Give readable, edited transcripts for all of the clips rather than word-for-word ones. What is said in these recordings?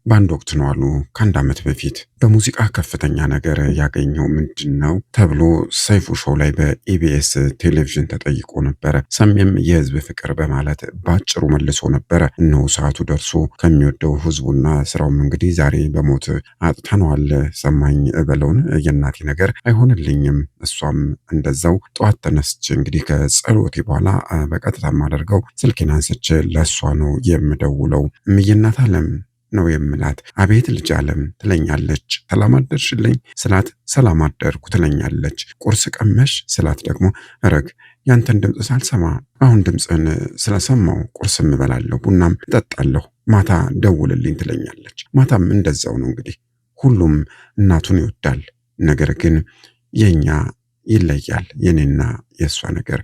በአንድ ወቅት ነው አሉ ከአንድ ዓመት በፊት በሙዚቃ ከፍተኛ ነገር ያገኘው ምንድን ነው ተብሎ ሰይፉ ሾው ላይ በኢቢኤስ ቴሌቪዥን ተጠይቆ ነበረ። ሰሜም የህዝብ ፍቅር በማለት ባጭሩ መልሶ ነበረ። እነሆ ሰዓቱ ደርሶ ከሚወደው ህዝቡና ስራውም እንግዲህ ዛሬ በሞት አጥተነዋል። ሰማኝ በለውን የእናቴ ነገር አይሆንልኝም። እሷም እንደዛው ጠዋት ተነስቼ እንግዲህ ከጸሎቴ በኋላ በቀጥታ የማደርገው ስልኬን አንስቼ ለእሷ ነው የምደውለው። እምዬናት አለም ነው የምላት። አቤት ልጅ አለም ትለኛለች። ሰላም አደርሽልኝ ስላት ሰላም አደርኩ ትለኛለች። ቁርስ ቀመሽ ስላት ደግሞ ረግ ያንተን ድምፅ ሳልሰማ አሁን ድምፅን ስለሰማው ቁርስም እበላለሁ፣ ቡናም እጠጣለሁ፣ ማታ ደውልልኝ ትለኛለች። ማታም እንደዛው ነው እንግዲህ ሁሉም እናቱን ይወዳል። ነገር ግን የኛ ይለያል፣ የኔና የእሷ ነገር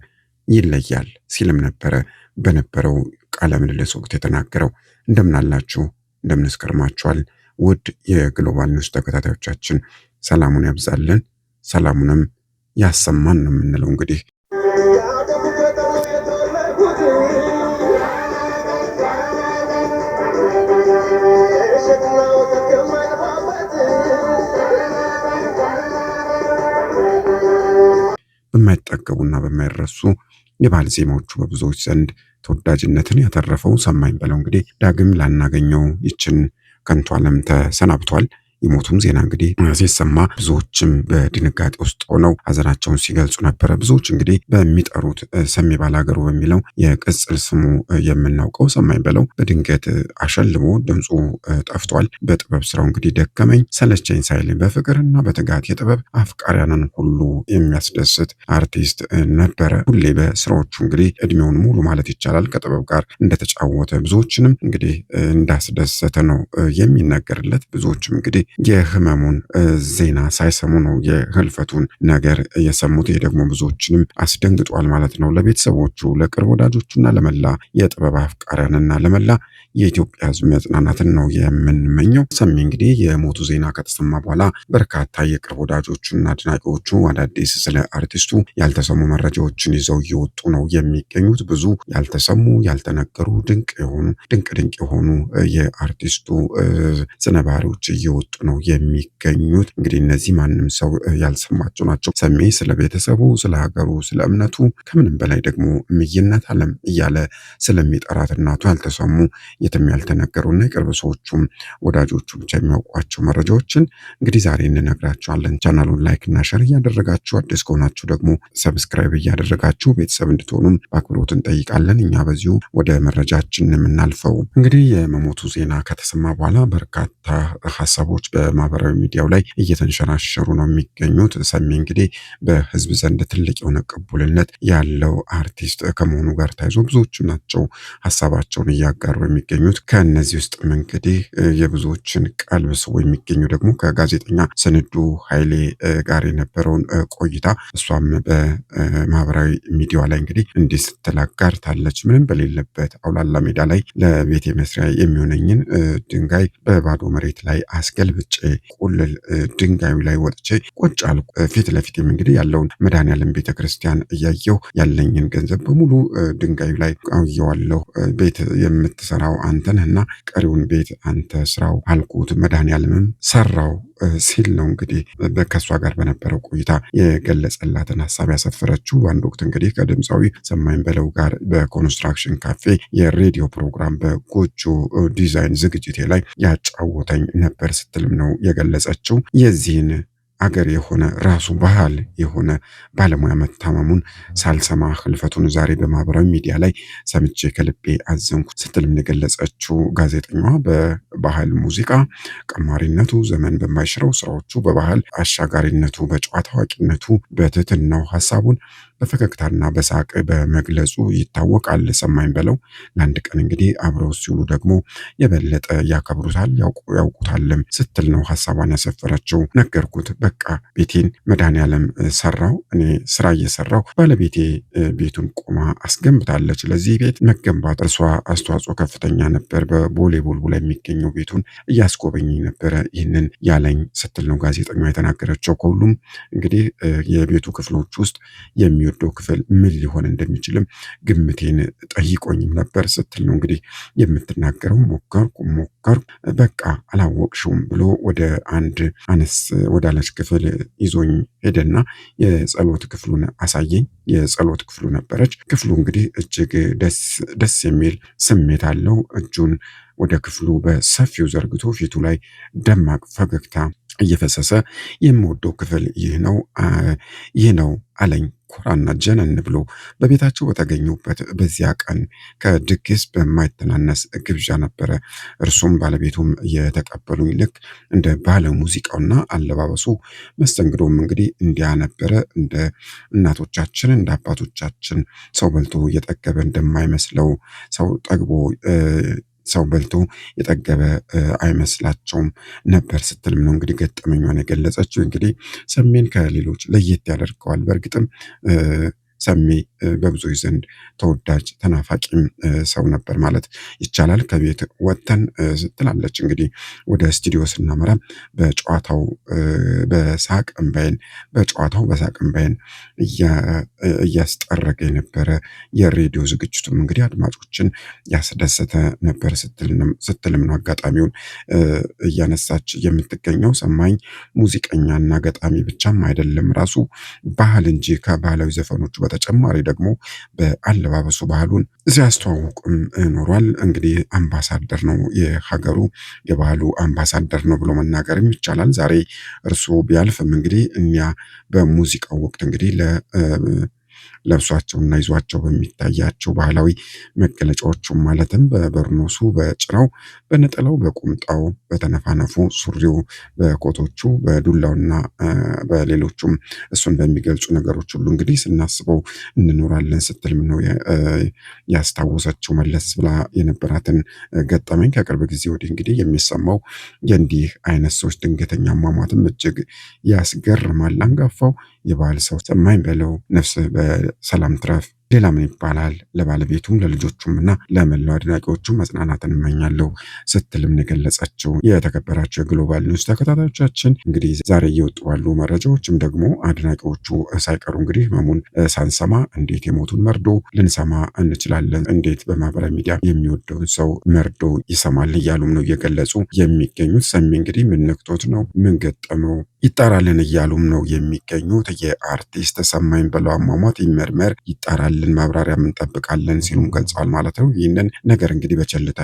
ይለያል ሲልም ነበረ በነበረው ቃለ ምልልስ ወቅት የተናገረው። እንደምናላችሁ እንደምንስ ከርማችኋል ውድ የግሎባል ኒውስ ተከታታዮቻችን፣ ሰላሙን ያብዛልን፣ ሰላሙንም ያሰማን ነው የምንለው። እንግዲህ በማይጠገቡና በማይረሱ የባህል ዜማዎቹ በብዙዎች ዘንድ ተወዳጅነትን ያተረፈው ሰማኝ በለው እንግዲህ ዳግም ላናገኘው ይችን ከንቱ ዓለም ተሰናብቷል። የሞቱም ዜና እንግዲህ ሲሰማ ብዙዎችም በድንጋጤ ውስጥ ሆነው ሀዘናቸውን ሲገልጹ ነበረ። ብዙዎች እንግዲህ በሚጠሩት ሰሜ ባላገሩ በሚለው የቅጽል ስሙ የምናውቀው ሰማኝ በለው በድንገት አሸልቦ ድምፁ ጠፍቷል። በጥበብ ስራው እንግዲህ ደከመኝ ሰለቸኝ ሳይል በፍቅርና በትጋት የጥበብ አፍቃሪያንን ሁሉ የሚያስደስት አርቲስት ነበረ። ሁሌ በስራዎቹ እንግዲህ እድሜውን ሙሉ ማለት ይቻላል ከጥበብ ጋር እንደተጫወተ ብዙዎችንም እንግዲህ እንዳስደሰተ ነው የሚነገርለት። ብዙዎችም እንግዲህ የህመሙን ዜና ሳይሰሙ ነው የህልፈቱን ነገር የሰሙት። ይህ ደግሞ ብዙዎችንም አስደንግጧል ማለት ነው። ለቤተሰቦቹ፣ ለቅርብ ወዳጆቹና ለመላ የጥበብ አፍቃሪያንና ለመላ የኢትዮጵያ ህዝብ መጽናናትን ነው የምንመኘው። ሰሜ እንግዲህ የሞቱ ዜና ከተሰማ በኋላ በርካታ የቅርብ ወዳጆቹና አድናቂዎቹ አዳዲስ ስለ አርቲስቱ ያልተሰሙ መረጃዎችን ይዘው እየወጡ ነው የሚገኙት። ብዙ ያልተሰሙ ያልተነገሩ ድንቅ የሆኑ የአርቲስቱ ስነባሪዎች እየወጡ ነው የሚገኙት። እንግዲህ እነዚህ ማንም ሰው ያልሰማቸው ናቸው። ሰሜ ስለ ቤተሰቡ፣ ስለ ሀገሩ፣ ስለ እምነቱ ከምንም በላይ ደግሞ እምዬናት አለም እያለ ስለሚጠራት እናቱ ያልተሰሙ የትም ያልተነገሩና የቅርብ ሰዎቹም ወዳጆቹ ብቻ የሚያውቋቸው መረጃዎችን እንግዲህ ዛሬ እንነግራችኋለን። ቻናሉን ላይክ እና ሸር እያደረጋችሁ አዲስ ከሆናችሁ ደግሞ ሰብስክራይብ እያደረጋችሁ ቤተሰብ እንድትሆኑም በአክብሮት እንጠይቃለን። እኛ በዚሁ ወደ መረጃችን የምናልፈው እንግዲህ የመሞቱ ዜና ከተሰማ በኋላ በርካታ ሀሳቦች በማህበራዊ ሚዲያው ላይ እየተንሸራሸሩ ነው የሚገኙት። ሰሜ እንግዲህ በህዝብ ዘንድ ትልቅ የሆነ ቅቡልነት ያለው አርቲስት ከመሆኑ ጋር ተያይዞ ብዙዎቹ ናቸው ሀሳባቸውን እያጋሩ የሚገኙት። ከእነዚህ ውስጥም እንግዲህ የብዙዎችን ቀልብ ስቦ የሚገኙ ደግሞ ከጋዜጠኛ ስንዱ ኃይሌ ጋር የነበረውን ቆይታ እሷም በማህበራዊ ሚዲያዋ ላይ እንግዲህ እንዲህ ስትል አጋርታለች። ምንም በሌለበት አውላላ ሜዳ ላይ ለቤቴ መስሪያ የሚሆነኝን ድንጋይ በባዶ መሬት ላይ አስገልብጬ ቁልል ድንጋዩ ላይ ወጥቼ ቁጭ አልኩ። ፊት ለፊትም እንግዲህ ያለውን መድኃኔዓለም ቤተክርስቲያን እያየሁ ያለኝን ገንዘብ በሙሉ ድንጋዩ ላይ አውየዋለሁ። ቤት የምትሰራው አንተ ነህና ቀሪውን ቤት አንተ ስራው አልኩት፣ መድኃኔዓለምም ሰራው ሲል ነው እንግዲህ ከሷ ጋር በነበረው ቆይታ የገለጸላትን ሀሳብ ያሰፈረችው። በአንድ ወቅት እንግዲህ ከድምፃዊ ሰማኝ በለው ጋር በኮንስትራክሽን ካፌ የሬዲዮ ፕሮግራም በጎጆ ዲዛይን ዝግጅቴ ላይ ያጫወተኝ ነበር ስትልም ነው የገለጸችው። የዚህን አገር የሆነ ራሱ ባህል የሆነ ባለሙያ መታመሙን ሳልሰማ ህልፈቱን ዛሬ በማህበራዊ ሚዲያ ላይ ሰምቼ ከልቤ አዘንኩ ስትልም የገለጸችው ጋዜጠኛዋ በባህል ሙዚቃ ቀማሪነቱ፣ ዘመን በማይሽረው ስራዎቹ፣ በባህል አሻጋሪነቱ፣ በጨዋታ አዋቂነቱ፣ በትህትናው ሀሳቡን በፈገግታና በሳቅ በመግለጹ ይታወቃል። ሰማኝ በለው ለአንድ ቀን እንግዲህ አብረው ሲውሉ ደግሞ የበለጠ ያከብሩታል ያውቁታልም ስትል ነው ሀሳቧን ያሰፈረችው። ነገርኩት በቃ ቤቴን መድኃኔዓለም ሰራው፣ እኔ ስራ እየሰራው ባለቤቴ ቤቱን ቆማ አስገንብታለች። ለዚህ ቤት መገንባት እርሷ አስተዋጽኦ ከፍተኛ ነበር። በቦሌ ቡልቡላ የሚገኘው ቤቱን እያስጎበኘኝ ነበረ ይህንን ያለኝ ስትል ነው ጋዜጠኛዋ የተናገረችው። ከሁሉም እንግዲህ የቤቱ ክፍሎች ውስጥ የሚወድ የሚወደው ክፍል ምን ሊሆን እንደሚችልም ግምቴን ጠይቆኝም ነበር ስትል ነው እንግዲህ የምትናገረው። ሞከርኩ በቃ አላወቅሽውም ብሎ ወደ አንድ አነስ ወዳለች ክፍል ይዞኝ ሄደና የጸሎት ክፍሉን አሳየኝ። የጸሎት ክፍሉ ነበረች። ክፍሉ እንግዲህ እጅግ ደስ የሚል ስሜት አለው። እጁን ወደ ክፍሉ በሰፊው ዘርግቶ ፊቱ ላይ ደማቅ ፈገግታ እየፈሰሰ የምወደው ክፍል ይህ ነው አለኝ ኮራና ጀነን ብሎ። በቤታቸው በተገኙበት በዚያ ቀን ከድግስ በማይተናነስ ግብዣ ነበረ። እርሱም ባለቤቱም የተቀበሉኝ ልክ እንደ ባለ ሙዚቃውና አለባበሱ መስተንግዶም እንግዲህ እንዲያ ነበረ። እንደ እናቶቻችን እንደ አባቶቻችን ሰው በልቶ የጠገበ እንደማይመስለው ሰው በልቶ የጠገበ አይመስላቸውም ነበር ስትልም ነው እንግዲህ ገጠመኟን የገለጸችው። እንግዲህ ሰሜን ከሌሎች ለየት ያደርገዋል። በእርግጥም ሰሜ በብዙዎች ዘንድ ተወዳጅ ተናፋቂም ሰው ነበር ማለት ይቻላል። ከቤት ወጥተን ስትላለች እንግዲህ ወደ ስቱዲዮ ስናመራ በጨዋታው በሳቅ እንባዬን እያስጠረገ የነበረ የሬዲዮ ዝግጅቱም እንግዲህ አድማጮችን ያስደሰተ ነበር ስትልም ነው አጋጣሚውን እያነሳች የምትገኘው። ሰማኝ ሙዚቀኛና ገጣሚ ብቻም አይደለም ራሱ ባህል እንጂ ከባህላዊ ዘፈኖቹ በተጨማሪ ደግሞ በአለባበሱ ባህሉን ሲያስተዋውቅም ኖሯል። እንግዲህ አምባሳደር ነው፣ የሀገሩ የባህሉ አምባሳደር ነው ብሎ መናገርም ይቻላል። ዛሬ እርሱ ቢያልፍም እንግዲህ እኛ በሙዚቃው ወቅት እንግዲህ ለብሷቸውና ይዟቸው በሚታያቸው ባህላዊ መገለጫዎቹ ማለትም በበርኖሱ፣ በጭራው፣ በነጠላው፣ በቁምጣው፣ በተነፋነፉ ሱሪው፣ በኮቶቹ፣ በዱላውና በሌሎቹም እሱን በሚገልጹ ነገሮች ሁሉ እንግዲህ ስናስበው እንኖራለን ስትልም ነው ያስታወሰችው። መለስ ብላ የነበራትን ገጠመኝ ከቅርብ ጊዜ ወዲህ እንግዲህ የሚሰማው የእንዲህ አይነት ሰዎች ድንገተኛ አሟሟትም እጅግ ያስገርማል። አንጋፋው የባህል ሰው ሰማኝ በለው ነፍስ በሰላም ትረፍ። ሌላ ምን ይባላል? ለባለቤቱም ለልጆቹም እና ለመላው አድናቂዎቹም መጽናናትን እመኛለሁ ስትልም የገለጸችው። የተከበራቸው የግሎባል ኒውስ ተከታታዮቻችን እንግዲህ ዛሬ እየወጡ ባሉ መረጃዎችም ደግሞ አድናቂዎቹ ሳይቀሩ እንግዲህ ህመሙን ሳንሰማ እንዴት የሞቱን መርዶ ልንሰማ እንችላለን? እንዴት በማህበራዊ ሚዲያ የሚወደውን ሰው መርዶ ይሰማል? እያሉም ነው እየገለጹ የሚገኙት። ሰሚ እንግዲህ ምን ነክቶት ነው? ምን ገጠመው? ይጣራልን እያሉም ነው የሚገኙት። የአርቲስት ሰማኝ በለው አሟሟት ይመርመር ይጣራልን ማብራሪያ እንጠብቃለን ሲሉም ገልጸዋል ማለት ነው። ይህንን ነገር እንግዲህ በቸልታ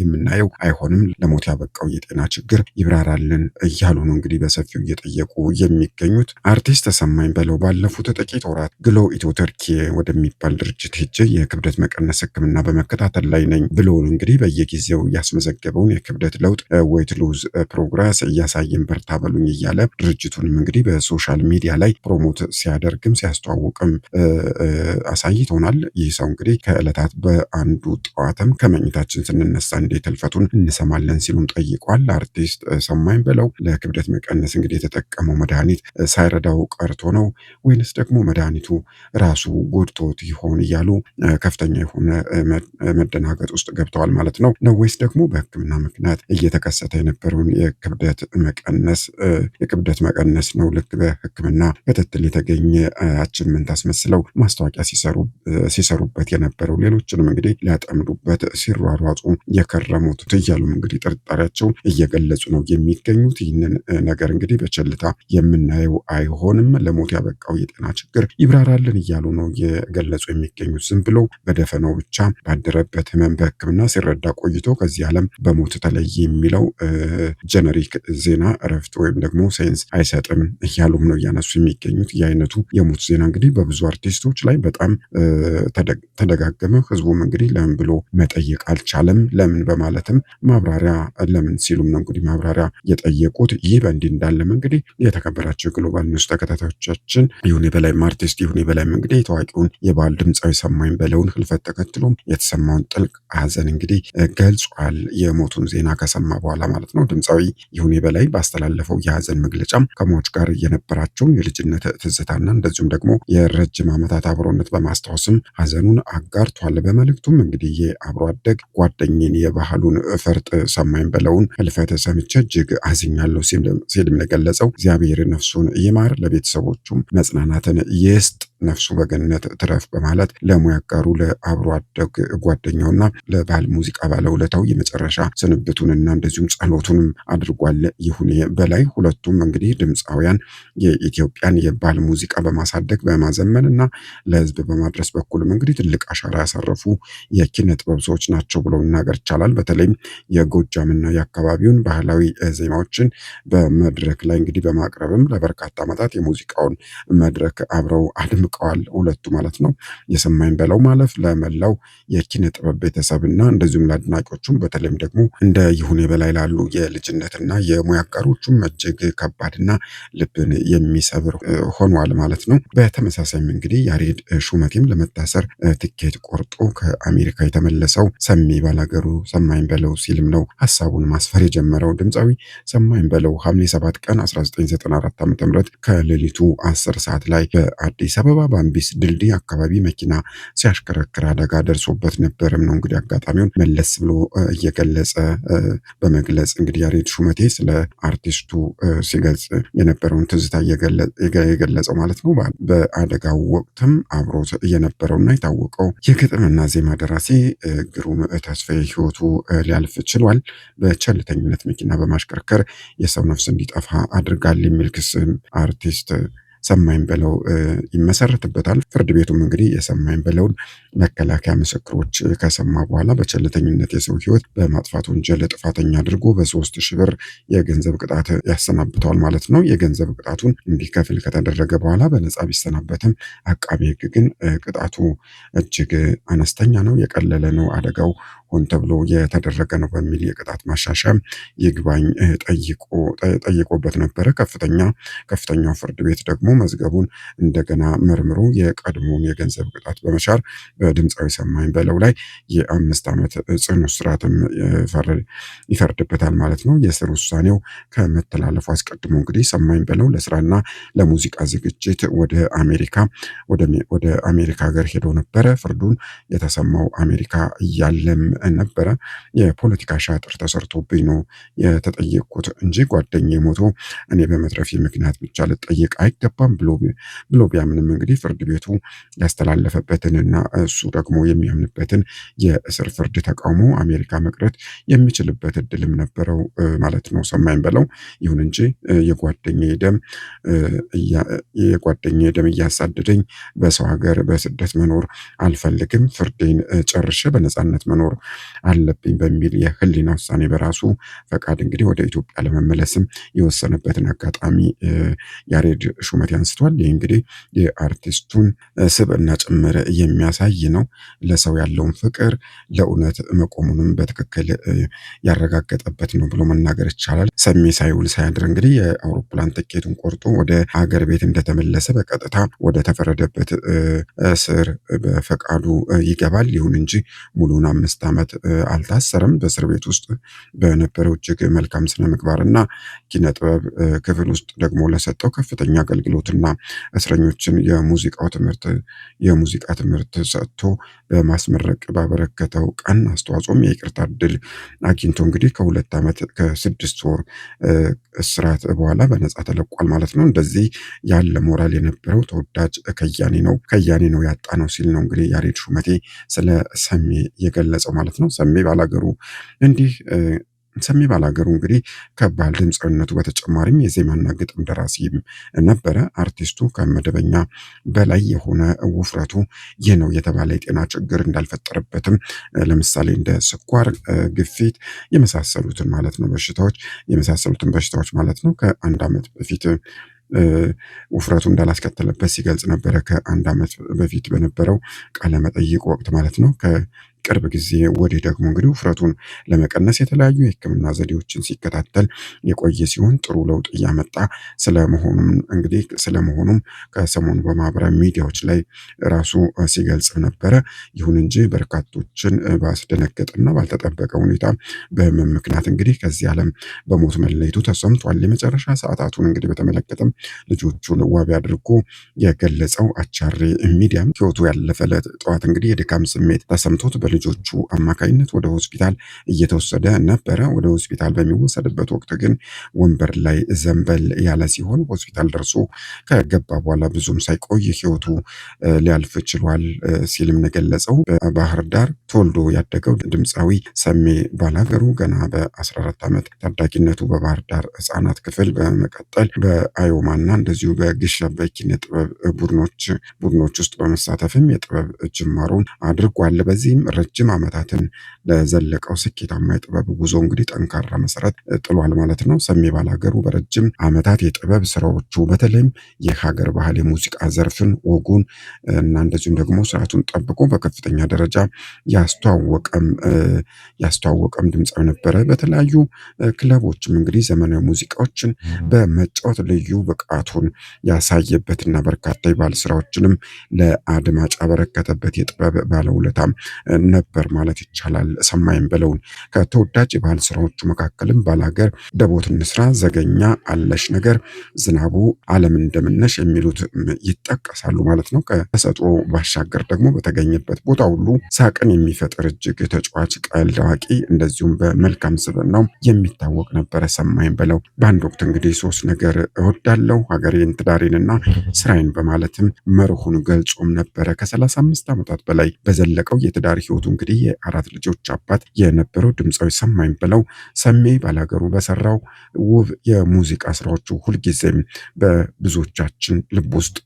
የምናየው አይሆንም። ለሞት ያበቃው የጤና ችግር ይብራራልን እያሉ ነው እንግዲህ በሰፊው እየጠየቁ የሚገኙት። አርቲስት ሰማኝ በለው ባለፉት ጥቂት ወራት ግሎ ኢትዮ ተርኪ ወደሚባል ድርጅት ሄጄ የክብደት መቀነስ ሕክምና በመከታተል ላይ ነኝ ብሎ እንግዲህ በየጊዜው ያስመዘገበውን የክብደት ለውጥ ዌይት ሉዝ ፕሮግረስ እያሳየን በርታ በሉኝ እያለ ድርጅቱንም እንግዲህ በሶሻል ሚዲያ ላይ ፕሮሞት ሲያደርግም ሲያስተዋውቅም አሳይቶናል። ይህ ሰው እንግዲህ ከዕለታት በአንዱ ጠዋትም ከመኝታችን ስንነሳ እንዴት ህልፈቱን እንሰማለን ሲሉም ጠይቋል። አርቲስት ሰማኝ በለው ለክብደት መቀነስ እንግዲህ የተጠቀመው መድኃኒት ሳይረዳው ቀርቶ ነው ወይንስ ደግሞ መድኃኒቱ ራሱ ጎድቶት ይሆን እያሉ ከፍተኛ የሆነ መደናገጥ ውስጥ ገብተዋል ማለት ነው። ወይስ ደግሞ በህክምና ምክንያት እየተከሰተ የነበረውን የክብደት መቀነስ ነው ልክ በህክምና ክትትል የተገኘ አችመንት አስመስለው ማስታወቂያ ሲሰሩበት የነበረው። ሌሎችንም እንግዲህ ሊያጠምዱበት ሲሯሯጡ የከረሙት እያሉም እንግዲህ ጥርጣሬያቸውን እየገለጹ ነው የሚገኙት። ይህንን ነገር እንግዲህ በቸልታ የምናየው አይሆንም። ለሞት ያበቃው የጤና ችግር ይብራራልን እያሉ ነው የገለጹ የሚገኙት። ዝም ብሎ በደፈናው ብቻ ባደረበት ህመም በህክምና ሲረዳ ቆይቶ ከዚህ ዓለም በሞት ተለየ የሚለው ጀነሪክ ዜና እረፍት ወይም ደግሞ ሴንስ አይሰጥም እያሉም ነው እያነሱ የሚገኙት። የአይነቱ የሞት ዜና እንግዲህ በብዙ አርቲስቶች ላይ በጣም ተደጋገመ። ህዝቡም እንግዲህ ለምን ብሎ መጠየቅ አልቻለም። ለምን በማለትም ማብራሪያ ለምን ሲሉም ነው እንግዲህ ማብራሪያ የጠየቁት። ይህ በእንዲህ እንዳለም እንግዲህ የተከበራቸው ግሎባል ኒውስ ተከታታዮቻችን ይሁኔ በላይም አርቲስት ይሁኔ በላይም እንግዲህ የታዋቂውን የባህል ድምፃዊ ሰማኝ በለውን ህልፈት ተከትሎም የተሰማውን ጥልቅ ሀዘን እንግዲህ ገልጿል። የሞቱን ዜና ከሰማ በኋላ ማለት ነው። ድምፃዊ ይሁኔ በላይ ባስተላለፈው የሀዘን መግለጫም ከሟች ጋር የነበራቸውን የልጅነት ትዝታና እንደዚሁም ደግሞ የረጅም ዓመታት አብሮነት በማስታወስም ሀዘኑን አጋርቷል። በመልእክቱም እንግዲህ የአብሮ አደግ ጓደኛዬን የባህሉን ፈርጥ ሰማኝ በለውን ህልፈት ሰምቼ እጅግ አዝኛለሁ ሲልም የገለጸው። እግዚአብሔር ነፍሱን ይማር፣ ለቤተሰቦቹም መጽናናትን ይስጥ ነፍሱ በገነት ትረፍ በማለት ለሙያ አጋሩ ለአብሮ አደግ ጓደኛውና ለባህል ሙዚቃ ባለውለታው የመጨረሻ ስንብቱንና እንደዚሁም ጸሎቱንም አድርጓል። ይሁኔ በላይ ሁለቱም እንግዲህ ድምፃውያን የኢትዮጵያን የባህል ሙዚቃ በማሳደግ በማዘመን እና ለሕዝብ በማድረስ በኩልም እንግዲህ ትልቅ አሻራ ያሳረፉ የኪነ ጥበብ ሰዎች ናቸው ብሎ መናገር ይቻላል። በተለይም የጎጃምና የአካባቢውን ባህላዊ ዜማዎችን በመድረክ ላይ እንግዲህ በማቅረብም ለበርካታ ዓመታት የሙዚቃውን መድረክ አብረው አድምቀዋል ሁለቱ ማለት ነው። የሰማኝ በለው ማለፍ ለመላው የኪነ ጥበብ ቤተሰብና እንደዚሁም ለአድናቂዎቹም በተለይም ደግሞ እንደ ይሁኔ በላይ ላሉ የልጅነትና የሙያ አጋሮቹም እጅግ ከባድና ልብን የሚሰብር ሆኗል ማለት ነው። በተመሳሳይም እንግዲህ ያሬድ ሹመቴም ለመታሰር ትኬት ቆርጦ ከአሜሪካ የተመለሰው ሰሚ ባላገሩ ሰማኝ በለው ሲልም ነው ሐሳቡን ማስፈር የጀመረው። ድምፃዊ ሰማኝ በለው ሐምሌ 7 ቀን 1994 ዓ.ም ከሌሊቱ 10 ሰዓት ላይ በአዲስ አበባ በአምቢስ ድልድይ አካባቢ መኪና ሲያሽከረክር አደጋ ደርሶበት ነበርም ነው እንግዲህ አጋጣሚውን መለስ ብሎ እየገለጸ በመግለጽ እንግዲህ ያሬድ ሹመቴ ስለ አርቲስቱ ሲገልጽ የነበረውን ትዝታ የገለጸው ማለት ነው። በአደጋው ወቅትም አብሮት የነበረውና የታወቀው የግጥምና ዜማ ደራሲ ግሩም ተስፋዬ ሕይወቱ ሊያልፍ ችሏል። በቸልተኝነት መኪና በማሽከርከር የሰው ነፍስ እንዲጠፋ አድርጋል የሚል ክስ አርቲስት ሰማኝ በለው ይመሰረትበታል። ፍርድ ቤቱም እንግዲህ የሰማኝ በለውን መከላከያ ምስክሮች ከሰማ በኋላ በቸልተኝነት የሰው ሕይወት በማጥፋት ወንጀል ጥፋተኛ አድርጎ በ3,000 ብር የገንዘብ ቅጣት ያሰናብተዋል ማለት ነው። የገንዘብ ቅጣቱን እንዲከፍል ከተደረገ በኋላ በነፃ ቢሰናበትም አቃቤ ሕግ ግን ቅጣቱ እጅግ አነስተኛ ነው፣ የቀለለ ነው፣ አደጋው ሆን ተብሎ የተደረገ ነው በሚል የቅጣት ማሻሻያ ይግባኝ ጠይቆበት ነበረ። ከፍተኛው ፍርድ ቤት ደግሞ መዝገቡን እንደገና መርምሮ የቀድሞውን የገንዘብ ቅጣት በመሻር በድምፃዊ ሰማኝ በለው ላይ የ5 ዓመት ጽኑ እስራትም ይፈርድበታል ማለት ነው። የእስር ውሳኔው ከመተላለፉ አስቀድሞ እንግዲህ ሰማኝ በለው ለስራና ለሙዚቃ ዝግጅት ወደ አሜሪካ ሀገር ሄዶ ነበረ። ፍርዱን የተሰማው አሜሪካ እያለም ነበረ። የፖለቲካ ሻጥር ተሰርቶብኝ ነው የተጠየቅኩት እንጂ ጓደኛዬ ሞቶ እኔ በመትረፌ ምክንያት ብቻ ልጠየቅ አይገባም ብሎ ቢያምንም እንግዲህ ፍርድ ቤቱ ያስተላለፈበትንና እሱ ደግሞ የሚያምንበትን የእስር ፍርድ ተቃውሞ አሜሪካ መቅረት የሚችልበት እድልም ነበረው ማለት ነው ሰማኝ በለው። ይሁን እንጂ የጓደኛዬ ደም እያሳደደኝ በሰው ሀገር በስደት መኖር አልፈልግም፣ ፍርዴን ጨርሼ በነፃነት መኖር አለብኝ በሚል የህሊና ውሳኔ በራሱ ፈቃድ እንግዲህ ወደ ኢትዮጵያ ለመመለስም የወሰነበትን አጋጣሚ ያሬድ ሹመቴ አንስቷል። ይህ እንግዲህ የአርቲስቱን ስብዕና ጭምር የሚያሳይ ነው። ለሰው ያለውን ፍቅር ለእውነት መቆሙንም በትክክል ያረጋገጠበት ነው ብሎ መናገር ይቻላል። ሰሚ ሳይውል ሳያድር እንግዲህ የአውሮፕላን ትኬቱን ቆርጦ ወደ ሀገር ቤት እንደተመለሰ በቀጥታ ወደ ተፈረደበት እስር በፈቃዱ ይገባል። ይሁን እንጂ ሙሉን 5 ዓመት አልታሰረም። በእስር ቤት ውስጥ በነበረው እጅግ መልካም ስነ ምግባርና ኪነ ጥበብ ክፍል ውስጥ ደግሞ ለሰጠው ከፍተኛ አገልግሎትና እስረኞችን የሙዚቃ ትምህርት ሰጥቶ በማስመረቅ ባበረከተው ቀን አስተዋጽኦም የይቅርታ ዕድል አግኝቶ እንግዲህ ከ2 ዓመት ከ6 ወር እስራት በኋላ በነፃ ተለቋል ማለት ነው። እንደዚህ ያለ ሞራል የነበረው ተወዳጅ ከያኔ ነው ያጣ ነው ሲል ነው እንግዲህ ያሬድ ሹመቴ ስለ ሰሜ የገለጸው ማለት ነው። ሰሜ ባላገሩ እንግዲህ ከባህል ድምፃዊነቱ በተጨማሪም የዜማና ግጥም ደራሲም ነበረ። አርቲስቱ ከመደበኛ በላይ የሆነ ውፍረቱ ይህ ነው የተባለ የጤና ችግር እንዳልፈጠረበትም ለምሳሌ እንደ ስኳር፣ ግፊት የመሳሰሉትን በሽታዎች ማለት ነው ከ1 ዓመት በፊት ውፍረቱ እንዳላስከተለበት ሲገልጽ ነበረ። ከ1 ዓመት በፊት በነበረው ቃለ መጠይቅ ወቅት ማለት ነው። ቅርብ ጊዜ ወዲህ ደግሞ እንግዲህ ውፍረቱን ለመቀነስ የተለያዩ የሕክምና ዘዴዎችን ሲከታተል የቆየ ሲሆን ጥሩ ለውጥ እያመጣ ስለመሆኑም ከሰሞኑ በማህበራዊ ሚዲያዎች ላይ ራሱ ሲገልጽ ነበረ። ይሁን እንጂ በርካቶችን ባስደነገጠና ባልተጠበቀ ሁኔታ በህመም ምክንያት እንግዲህ ከዚህ ዓለም በሞት መለየቱ ተሰምቷል። የመጨረሻ ሰዓታቱን እንግዲህ በተመለከተም ልጆቹን ዋቢ አድርጎ የገለጸው አቻሬ ሚዲያም ሕይወቱ ያለፈ ዕለት ጠዋት እንግዲህ የድካም ስሜት ተሰምቶት በልጆቹ አማካኝነት ወደ ሆስፒታል እየተወሰደ ነበረ። ወደ ሆስፒታል በሚወሰድበት ወቅት ግን ወንበር ላይ ዘንበል ያለ ሲሆን ሆስፒታል ደርሶ ከገባ በኋላ ብዙም ሳይቆይ ህይወቱ ሊያልፍ ችሏል ሲልም ገለጸው። በባህር ዳር ተወልዶ ያደገው ድምፃዊ ሰሜ ባላገሩ ገና በ14 ዓመት ታዳጊነቱ በባህር ዳር ህፃናት ክፍል በመቀጠል በአዮማና እንደዚሁ በግሽ አባይ ኪነ ጥበብ ቡድኖች ውስጥ በመሳተፍም የጥበብ ጅማሮን አድርጓል። በዚህም ረጅም ዓመታትን ለዘለቀው ስኬታማ የጥበብ ጉዞ እንግዲህ ጠንካራ መሰረት ጥሏል ማለት ነው። ሰሜ ባላገሩ በረጅም ዓመታት የጥበብ ስራዎቹ በተለይም የሀገር ባህል የሙዚቃ ዘርፍን ወጉን እና እንደዚሁም ደግሞ ስርዓቱን ጠብቆ በከፍተኛ ደረጃ ያስተዋወቀም ድምፃዊ ነበረ። በተለያዩ ክለቦችም እንግዲህ ዘመናዊ ሙዚቃዎችን በመጫወት ልዩ ብቃቱን ያሳየበትና በርካታ የባህል ስራዎችንም ለአድማጭ አበረከተበት የጥበብ ባለውለታም ነበር ማለት ይቻላል። ሰማይም በለውን ከተወዳጅ የባህል ስራዎቹ መካከልም ባላገር፣ ደቦት እንስራ፣ ዘገኛ፣ አለሽ ነገር፣ ዝናቡ፣ ዓለም እንደምነሽ የሚሉት ይጠቀሳሉ ማለት ነው። ከተሰጥኦ ባሻገር ደግሞ በተገኘበት ቦታ ሁሉ ሳቅን የሚፈጥር እጅግ ተጫዋች፣ ቀልድ አዋቂ እንደዚሁም በመልካም ስብዕናው የሚታወቅ ነበረ። ሰማይም በለው በአንድ ወቅት እንግዲህ ሶስት ነገር እወዳለሁ ሀገሬን፣ ትዳሬንና ስራዬን በማለትም መርሁን ገልጾም ነበረ። ከ35 ዓመታት በላይ በዘለቀው የትዳር ህይወቱ እንግዲህ የአራት ልጆች አባት የነበረው ድምፃዊ ሰማይም በለው ሰሜ ባላገሩ በሰራው ውብ የሙዚቃ ስራዎቹ ሁልጊዜም በብዙዎቻችን ልብ ውስጥ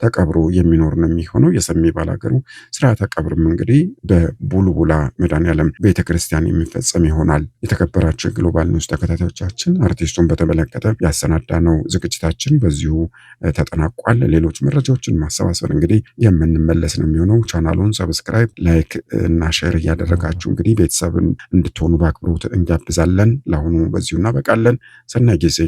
ተቀብሮ የሚኖር ነው የሚሆነው። የሰሜ ባላገሩ ስርዓተ ቀብርም እንግዲህ በቡልቡላ መድኃኔዓለም ቤተክርስቲያን የሚፈጸም ይሆናል። የተከበራችሁ ግሎባል ኒውስ ተከታታዮቻችን አርቲስቱን በተመለከተ ያሰናዳነው ዝግጅታችን በዚሁ ተጠናቋል። ሌሎች መረጃዎችን ማሰባሰብ እንግዲህ የምንመለስ ነው የሚሆነው። ቻናሉን ሰብስክራይብ፣ ላይክ እና ሼር እያደረጋችሁ እንግዲህ ቤተሰብን እንድትሆኑ በአክብሮት እንጋብዛለን። ለአሁኑ በዚሁ እናበቃለን። ሰናይ ጊዜ